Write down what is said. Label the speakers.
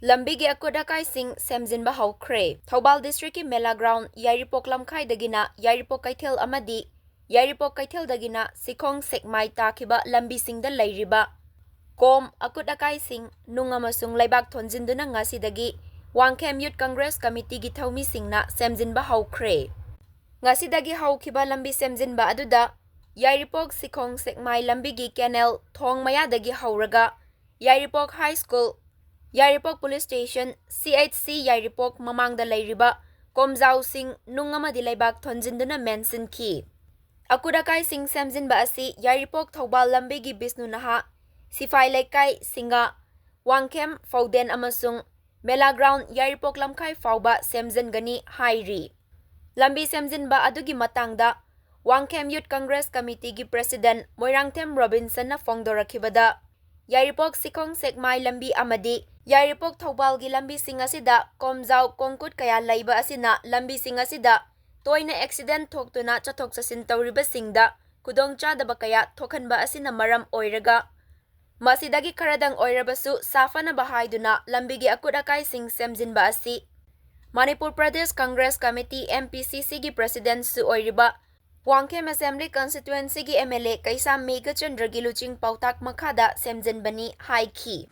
Speaker 1: Lambigi Akut Akaising Semjinba Houkhre Thoubal District ki Mela Ground Yairipok Lamkhai dagina Yairipok Kaithel amadi Yairipok Kaithel dagina Sikhong Sekmai takiba lambisingda leiriba Kom Akut Akaising nung amasung laibak thonjinduna ngasidagi Wangkhem Youth Congress Committee gi thaumisingna Semjinba Houkhre ngasidagi haukiba lambi Semjinba aduda Yairipok Sikhong Sekmai Lambigi Canal thong mayadagi hauraga Yairipok High School Yairipok Police Station CHC Yairipok mamangda leiriba komjau sing nung amadi laibak thonjinduna mention ki Akut Akaising Semjinba asi Yairipok Thoubal Lambigi Bisnu Naha Sifai Lekai Singa Wangkhem Fauden amasung Mela Ground Yairipok Lamkhai Fauba Semjingani hairi Lambi Semjinba adugi matangda Wangkhem Youth Congress Committee gi President Moirangthem Robinson na fongdorakibada Yairipok Sikhong Sekmai lambi amadi Yairipok Thoubal gi lambi sing asida komjau kongkut kaya laiba asina lambi sing asida toina accident thoktuna chathok chasin tawriba singda khudongchadaba kaya thokhanba asina maram oiraga masidagi kharadang oirabasu safana bahaiduna lambigi Akut Akaising Semjinba asi Manipur Pradesh Congress Committee MPCC gi President su oiriba Wangkhem Assembly Constituency gi MLA Kaisa Megachandra gi luching pautak makhada Semjinbani haiki